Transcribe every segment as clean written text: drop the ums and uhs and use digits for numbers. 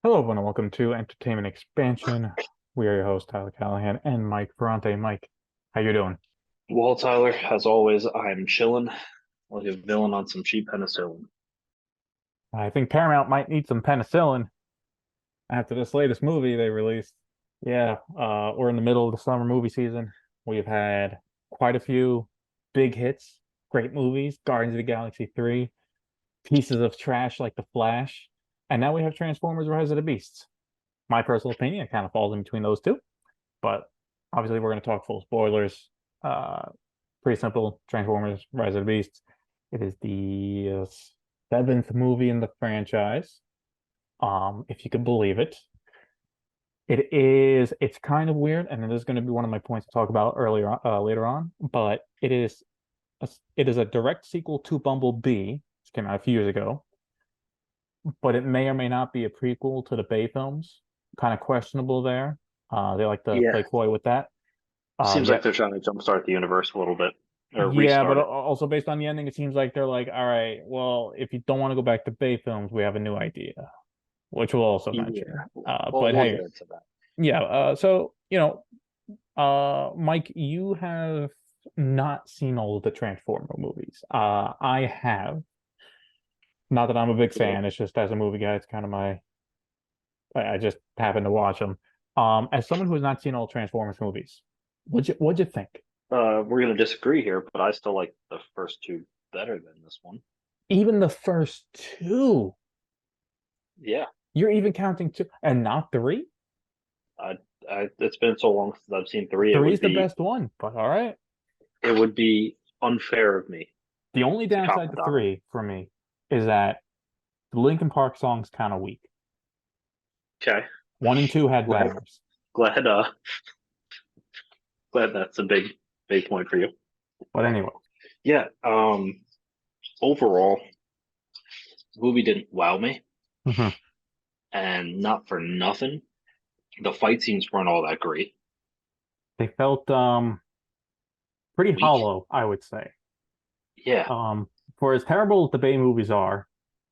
Hello, everyone, and welcome to Entertainment Expansion. We are your hosts, Tyler Callahan and Mike Ferrante. Mike, how you doing? Well, Tyler, as always, I'm chilling like a villain on some cheap penicillin. I think Paramount might need some penicillin after this latest movie they released. Yeah, we're in the middle of the summer movie season. We've had quite a few big hits, great movies, Guardians of the Galaxy 3, pieces of trash like The Flash, and now we have Transformers Rise of the Beasts. My personal opinion, it kind of falls in between those two. But obviously, we're going to talk full spoilers. Uh, Pretty simple. Transformers: Rise of the Beasts. It is the seventh movie in the franchise. If you could believe it. It is. It's kind of weird, and it is going to be one of my points to talk about later on. But it is a direct sequel to Bumblebee, which came out a few years ago. But it may or may not be a prequel to the Bay films. Kind of questionable there. They like to Yeah, play coy with that. seems like Yet they're trying to jumpstart the universe a little bit or Yeah, but restart it. also based on the ending, it seems like they're like, all right, well, if you don't want to go back to Bay films, we have a new idea, which we'll also Yeah, mention. well, But we'll hey, get into that. yeah. Mike, you have not seen all of the Transformer movies. I have. Not that I'm a big Yeah. fan. It's just as a movie guy, it's kind of my. I just happen to watch them. As someone who has not seen all Transformers movies, what'd you think? We're gonna disagree here, but I still like the first two better than this one. Even the first two. Yeah, You're even counting two and not three? I, it's been so long since I've seen three. Three is the best one, but all right. It would be unfair of me The only to downside to comment on it. three for me is that the Linkin Park song's kind of weak. Okay, One and two had glad, bangers. glad, glad that's a big point for you. But anyway, Yeah. Overall, the movie didn't wow me. mhm, And not for nothing, the fight scenes weren't all that great. they felt pretty Weak. hollow, I would say. Yeah, Um, for as terrible as the Bay movies are,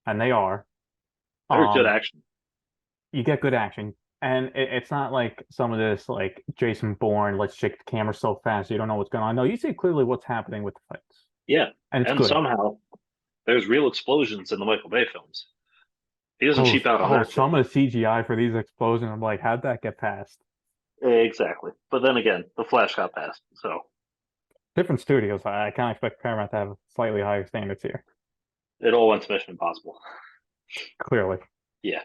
and they are, there's good um, action. you get good action. And it's not like some of this like Jason Bourne, let's shake the camera so fast you don't know what's going on. No, you see clearly what's happening with the fights. Yeah, And it's and good. somehow there's real explosions in the Michael Bay films. He doesn't cheap out on that shit. Some of the CGI for these explosions, I'm like, how'd that get past? Exactly. But then again, the Flash got passed, so Different studios. I can't expect Paramount to have slightly higher standards here. it all went to Mission Impossible. Clearly. Yeah.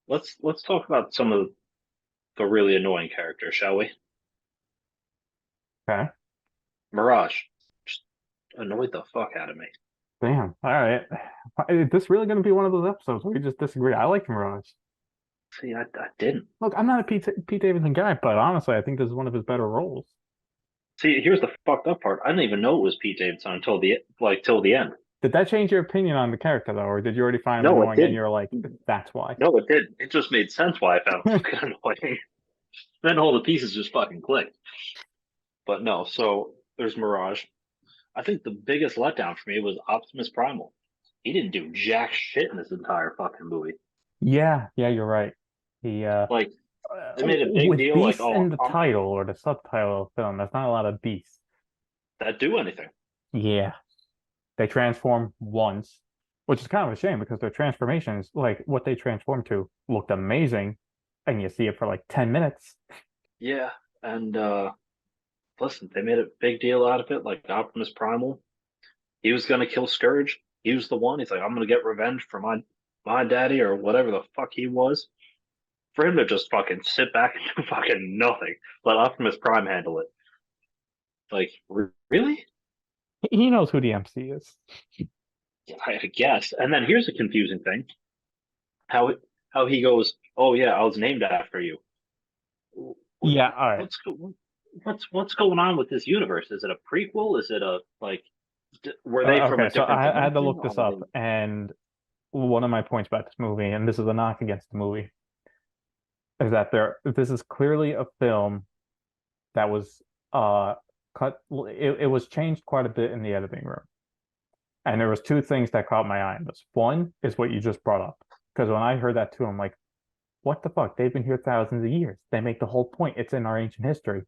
Let's talk about some of the really annoying characters, shall we? Okay. Mirage just annoyed the fuck out of me. Damn. All right. Is this really going to be one of those episodes where we just disagree? I like Mirage. See, I didn't. Look, I'm not a Pete Davidson guy, but honestly, I think this is one of his better roles. See, here's the fucked up part. I didn't even know it was Pete Davidson until the end. Did that change your opinion on the character though, or did you already find him No, it annoying and didn't. you're like, that's why? No, it didn't. It just made sense why I found it fucking annoying. Then all the pieces just fucking clicked. But no, so there's Mirage. I think the biggest letdown for me was Optimus Primal. He didn't do jack shit in this entire fucking movie. Yeah, you're right. He Like they made a big with deal, like, beasts oh, in the title or the subtitle of the film, there's not a lot of beasts. that do anything. Yeah. They transform once, which is kind of a shame because their transformations, like what they transformed to, looked amazing, and you see it for like 10 minutes. Yeah, and listen, they made a big deal out of it. Like Optimus Primal, he was gonna kill Scourge. He was the one. He's like, I'm gonna get revenge for my daddy or whatever the fuck he was. For him to just fucking sit back and do fucking nothing, let Optimus Prime handle it. Like, really? He knows who the MC is. I guess. And then here's a confusing thing: how how he goes, "Oh yeah, I was named after you." What, Yeah, all right. what's going on with this universe? Is it a prequel? Is it a like? Were they from Okay, a so different I had to dimension? look this up, and one of my points about this movie, and this is a knock against the movie, is that this is clearly a film that was uh cut. It was changed quite a bit in the editing room. And there was two things that caught my eye in this. One is what you just brought up. Because when I heard that too, I'm like, what the fuck? They've been here thousands of years. They make the whole point. It's in our ancient history.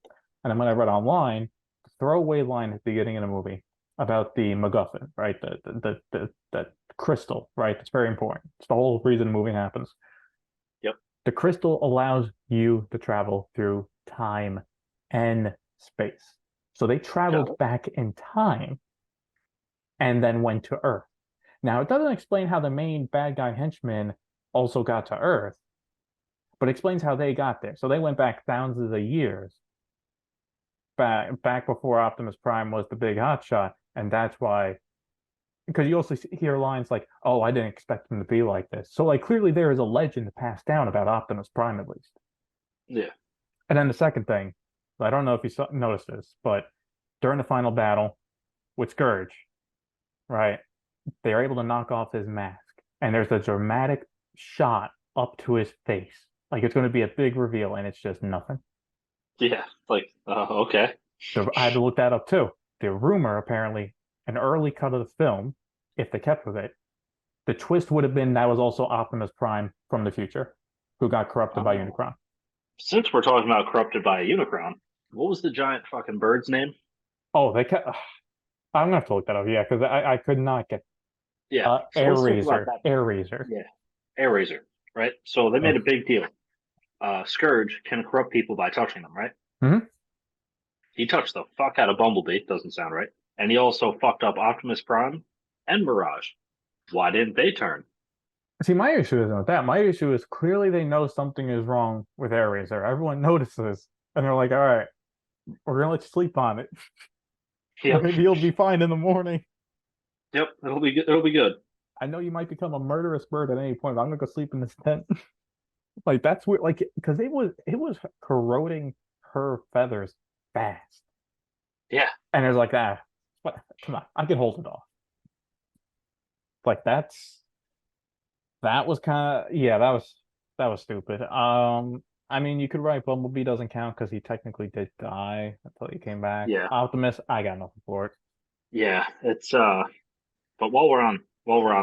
And then when I read online, the throwaway line at the beginning of the movie about the MacGuffin, right? The crystal, right? It's very important. It's the whole reason the movie happens. Yep. The crystal allows you to travel through time and space. So they Got traveled it. back in time and then went to Earth. Now, it doesn't explain how the main bad guy henchman also got to Earth, but explains how they got there. So they went back thousands of years, back before Optimus Prime was the big hotshot, and that's why. Because you also hear lines like, "Oh, I didn't expect him to be like this." So, like, clearly there is a legend passed down about Optimus Prime at least. Yeah. And then the second thing, I don't know if you noticed this, but during the final battle with Scourge, right, they are able to knock off his mask, and there's a dramatic shot up to his face, like it's going to be a big reveal, and it's just nothing. Yeah. Like, okay. I had to look that up too. The rumor, apparently, an early cut of the film, if they kept with it, the twist would have been that was also Optimus Prime from the future, who got corrupted by Oh. Unicron. Since we're talking about corrupted by a Unicron, what was the giant fucking bird's name? Oh, they kept. I'm gonna have to look that up, yeah, because I could not get Yeah. So Air let's talk about Razor, that. Air Razor. Yeah. Air Razor, right? So they made Oh. a big deal. Scourge can corrupt people by touching them, right? Hmm. He touched the fuck out of Bumblebee, doesn't sound right. And he also fucked up Optimus Prime and Mirage. Why didn't they turn? See, my issue isn't with that. My issue is clearly they know something is wrong with Air Razor. Everyone notices, and they're like, "All right, we're gonna let you sleep on it. Yep. Maybe you'll be fine in the morning. Yep. It'll be good. It'll be good. I know you might become a murderous bird at any point, but I'm gonna go sleep in this tent." Like that's weird. Like because it was corroding her feathers fast, Yeah. and it's like that. But come on, I can hold it off. Like that was kind of yeah, that was stupid. I mean, you could write Bumblebee doesn't count because he technically did die until he came back. Yeah. Optimus, I got nothing for it. Yeah. It's. But while we're on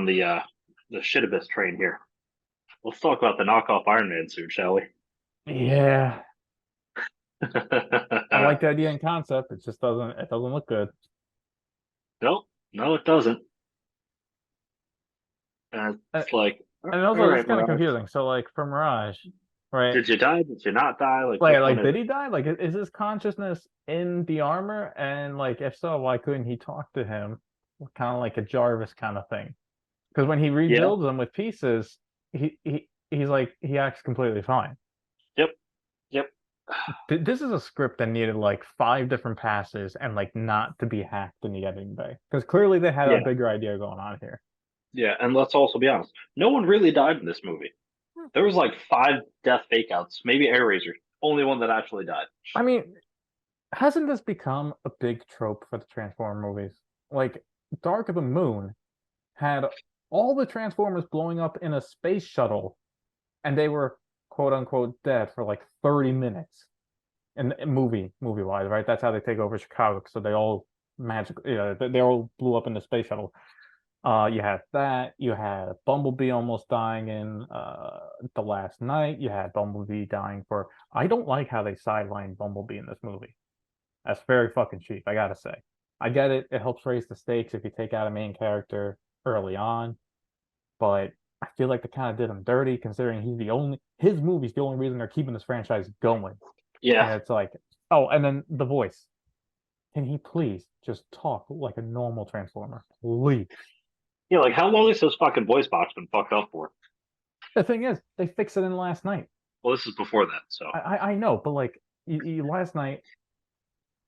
the shit abyss train here, let's talk about the knockoff Iron Man suit, shall we? Yeah, I like the idea and concept. It doesn't look good. No, no, it doesn't. Uh, It's like, And all also, it's right, kind of Mirage, confusing. So, like, for Mirage, right? did you die? Did you not die? Like, Like, which one like, is did it? he die? Like, is his consciousness in the armor? And like, if so, why couldn't he talk to him? Kind of like a Jarvis kind of thing. Because when he Yeah. rebuilds them with pieces, he's like he acts completely fine. Yep. Yep. This is a script that needed like 5 different passes and like not to be hacked in the editing bay because clearly they had a Yeah. bigger idea going on here. Yeah. And let's also be honest. No one really died in this movie. There was like 5 death fakeouts. Maybe Airraiser, only one that actually died. I mean, hasn't this become a big trope for the Transformer movies? Like Dark of the Moon had all the Transformers blowing up in a space shuttle, and they were quote unquote dead for like 30 minutes. In movie wise, right? That's how they take over Chicago. So they all magically, they all blew up in the space shuttle. You had that. You had Bumblebee almost dying in the last night. You had Bumblebee dying for. I don't like how they sidelined Bumblebee in this movie. That's very fucking cheap, I gotta say. I get it. It helps raise the stakes if you take out a main character early on, but I feel like they kind of did him dirty considering his movie's the only reason they're keeping this franchise going. Yeah. And it's like, oh, and then the voice. Can he please just talk like a normal Transformer? Please. Yeah. Like, how long has this fucking voice box been fucked up for? The thing is, they fixed it in last night. Well, this is before that. So, I know, but like last night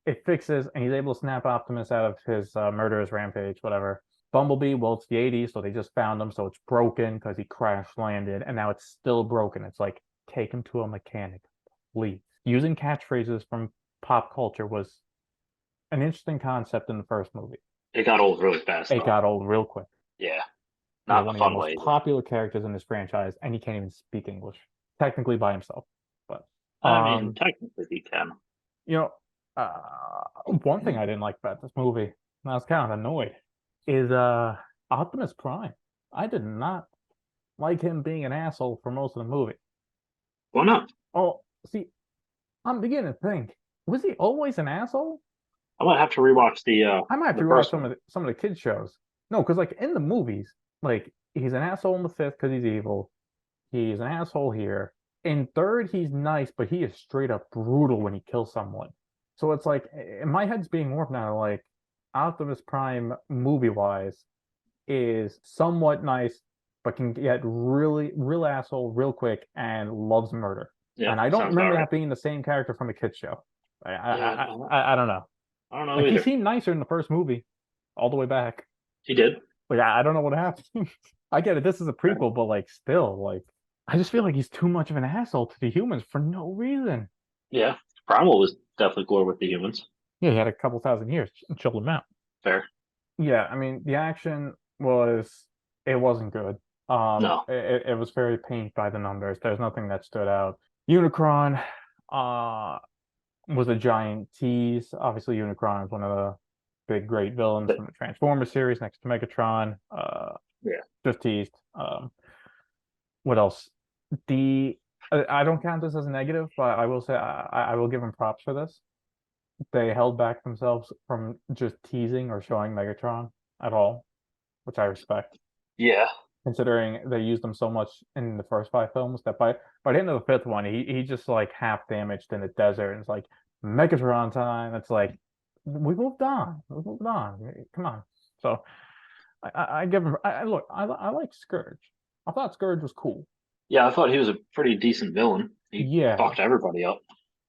it fixes and he's able to snap Optimus out of his murderous rampage, whatever. Bumblebee, well, it's the 80s, so they just found him, so it's broken because he crash landed, and now it's still broken. It's like, take him to a mechanic, please. Using catchphrases from pop culture was an interesting concept in the first movie. it got old really fast, It though. got old real quick. Yeah. You know, Not one the of the fun most way. popular characters in this franchise, and he can't even speak English, technically by himself. But I mean, technically, he can. you know, one thing I didn't like about this movie, and I was kind of annoyed, is Optimus Prime. I did not like him being an asshole for most of the movie. Why not? Oh, see, I'm beginning to think, was he always an asshole? I might have to rewatch I might have to the rewatch first one. some of the kids shows. No, because like in the movies, like he's an asshole in the fifth because he's evil. He's an asshole here. In third, he's nice, but he is straight up brutal when he kills someone. So it's like in my head's being warped now. Like Optimus Prime, movie wise, is somewhat nice, but can get really real asshole real quick and loves murder. Yep, And I don't sounds about remember right. that being the same character from a kids show. Yeah, I don't know. I don't know Like he either. seemed nicer in the first movie, all the way back. He did. Like I don't know what happened. I get it. This is a prequel, but like still, like I just feel like he's too much of an asshole to the humans for no reason. Yeah, Primal was definitely cooler with the humans. Yeah, he had a couple thousand years and chilled them out. Fair. Yeah, I mean the action was it wasn't good. No, It was very paint by the numbers. There's nothing that stood out. Unicron, was a giant tease. Obviously, Unicron is one of the big great villains but from the Transformers series next to Megatron. yeah, Just teased. What else? The I don't count this as a negative, but I will say I will give them props for this. They held back themselves from just teasing or showing Megatron at all, which I respect, yeah, considering they used him so much in the first five films that by the end of the fifth one, he just like half damaged in the desert, and it's like Megatron time. It's like we moved on, we moved on. Come on. So I give him. Look, I like Scourge. I thought Scourge was cool. yeah. I thought he was a pretty decent villain. He Yeah, fucked everybody up.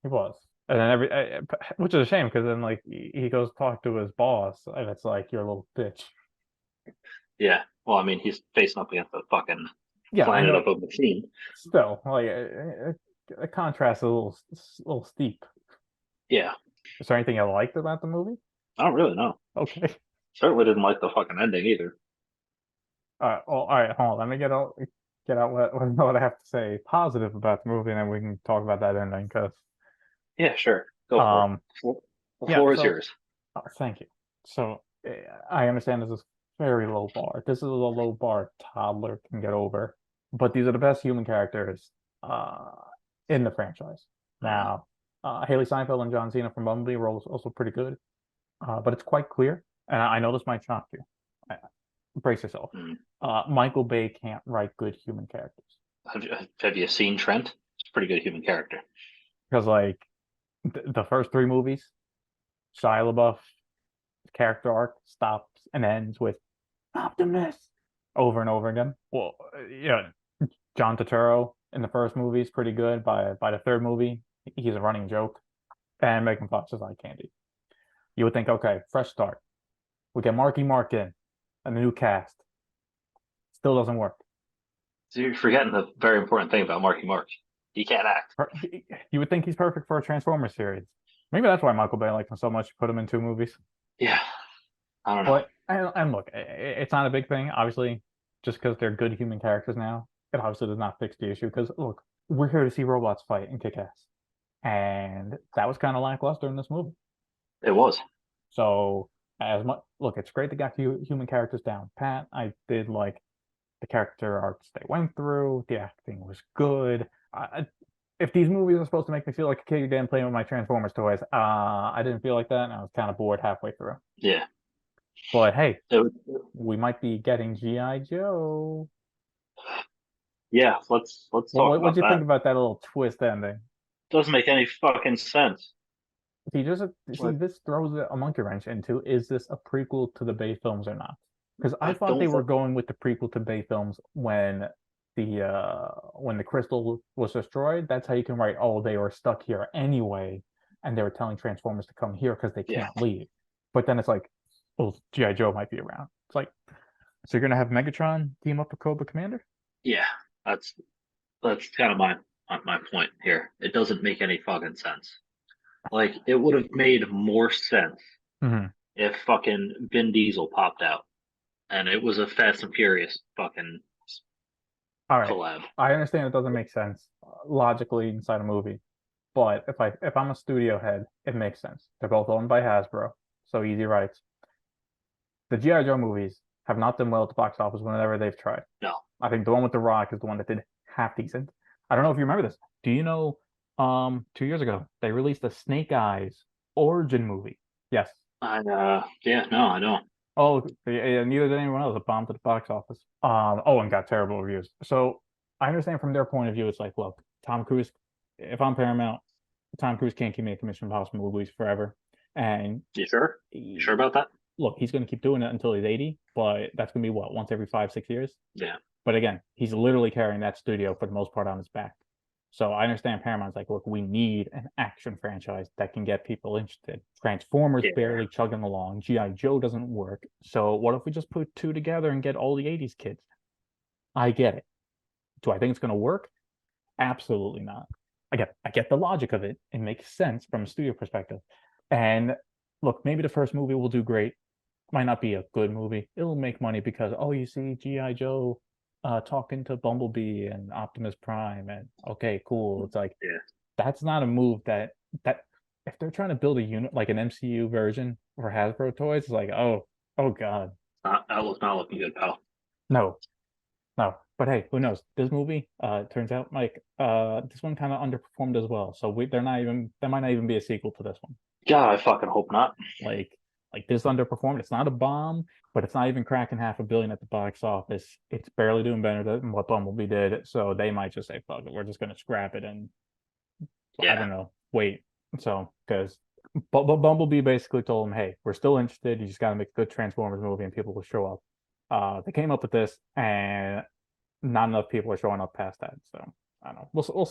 he was. And then which is a shame because then like he goes talk to his boss, and it's like you're a little bitch. Yeah. Well, I mean, he's facing up against a fucking Yeah, I planet know. of a machine. Still, like a contrast is a little steep. Yeah. Is there anything you liked about the movie? I don't really know. Okay. Certainly didn't like the fucking ending either. Well, all right. Hold on. Let me get out what I have to say positive about the movie, and then we can talk about that ending. Because Yeah, sure. Go for it. um, The yeah. floor is So yours. thank you. So I understand this is very low bar. This is a low bar toddler can get over, but these are the best human characters uh in the franchise. Mm, Now, Haley Steinfeld and John Cena from Bumblebee were also pretty good, but it's quite clear, and I know this might shock you. Brace yourself. mm. Michael Bay can't write good human characters Have you seen Trent? He's a pretty good human character. because, like, the first three movies, Shia LaBeouf character arc stops and ends with Optimus over and over again. Well, yeah, John Turturro in the first movie is pretty good. By the third movie, he's a running joke, and Megan Fox is eye candy. You would think, okay, fresh start. We get Marky Mark in, and the new cast. Still doesn't work. So you're forgetting the very important thing about Marky Mark. He can't act. You would think he's perfect for a Transformers series. Maybe that's why Michael Bay liked him so much. Put him in two movies. Yeah, I don't know. But and look, it's not a big thing. Obviously, just because they're good human characters now, it obviously does not fix the issue. Because look, we're here to see robots fight and kick ass, and that was kind of lackluster in this movie. It was. So as much look, it's great they got human characters down pat. I did like the character arcs they went through. The acting was good. If these movies are supposed to make me feel like a kid again playing with my Transformers toys, I didn't feel like that, and I was kind of bored halfway through. Yeah. But hey, It, we might be getting GI Joe. yeah. Let's Well, talk what'd about you think that. about that little twist ending? Doesn't make any fucking sense. See, just see, Like, this throws a monkey wrench into is this a prequel to the Bay films or not? Because I I thought don't they were think. going with the prequel to Bay films when the crystal was destroyed. That's how you can write, oh, they were stuck here anyway, and they were telling Transformers to come here because they Yeah. can't leave. But then it's like, well, GI Joe might be around. It's like, so you're gonna have Megatron team up with Cobra Commander? Yeah. That's that's kind of my point here. It doesn't make any fucking sense. Like, it would have made more sense Mm-hmm. if fucking Vin Diesel popped out and it was a Fast and Furious fucking All right, collab. I understand it doesn't make sense logically inside a movie, but if I'm a studio head, it makes sense. They're both owned by Hasbro, so easy rights. The GI Joe movies have not done well at the box office whenever they've tried. No. I think the one with The Rock is the one that did half decent. I don't know if you remember this. Do you know 2 years ago they released a Snake Eyes origin movie? Yes. Yeah, no, I don't. Oh, yeah, neither did anyone else. It bombed at the box office. And got terrible reviews. So I understand from their point of view, it's like, look, Tom Cruise, if I'm Paramount, Tom Cruise can't keep making Mission Impossible movies forever. And You sure? You sure he, about that? look, he's going to keep doing it until he's 80, but that's going to be what, once every 5, 6 years? Yeah, But again, he's literally carrying that studio for the most part on his back. So I understand Paramount's like, look, we need an action franchise that can get people interested. Transformers yeah, barely chugging along. G.I. Joe doesn't work. So what if we just put two together and get all the 80s kids? I get it. Do I think it's going to work? Absolutely not. I get the logic of it. It makes sense from a studio perspective. And look, maybe the first movie will do great. Might not be a good movie. It'll make money because oh, you see G.I. Joe talking to Bumblebee and Optimus Prime, and okay, cool. It's like yeah. that's not a move that if they're trying to build a unit like an MCU version for Hasbro toys, it's like oh god, That was not looking good, pal. no, no. But hey, who knows? This movie, turns out like this one kind of underperformed as well. So they're not even there might not even be a sequel to this one. God, I fucking hope not. Like this underperformed. It's not a bomb, but it's not even cracking 500 million at the box office. It's barely doing better than what Bumblebee did. So they might just say, "Fuck it, we're just gonna scrap it." And I Yeah, don't know, wait. So because Bumblebee basically told him, "Hey, we're still interested. You just got to make a good Transformers movie, and people will show up." They came up with this, and not enough people are showing up past that. So I don't know.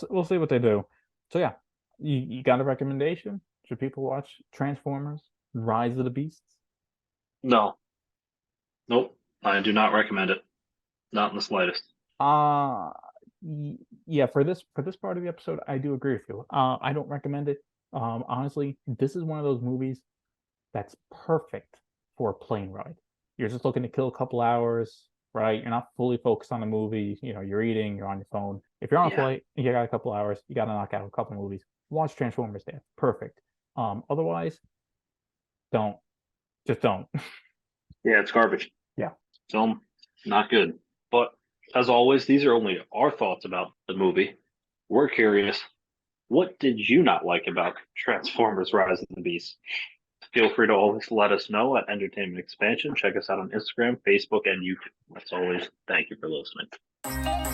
We'll see what they do. So yeah, you got a recommendation? Should people watch Transformers: Rise of the Beasts? no, nope. I do not recommend it. Not in the slightest. Uh yeah, for this part of the episode, I do agree with you. I don't recommend it. Honestly, this is one of those movies that's perfect for a plane ride. You're just looking to kill a couple hours, right? You're not fully focused on the movie. You're eating, you're on your phone. If you're on a Yeah, flight, you got a couple hours, you got to knock out a couple movies. Watch Transformers there. Perfect. Otherwise, don't. Just don't. yeah, it's garbage. Yeah. Film, not good. But as always, these are only our thoughts about the movie. We're curious. What did you not like about Transformers: Rise of the Beast? Feel free to always let us know at Entertainment Expansion. Check us out on Instagram, Facebook, and YouTube. As always, thank you for listening.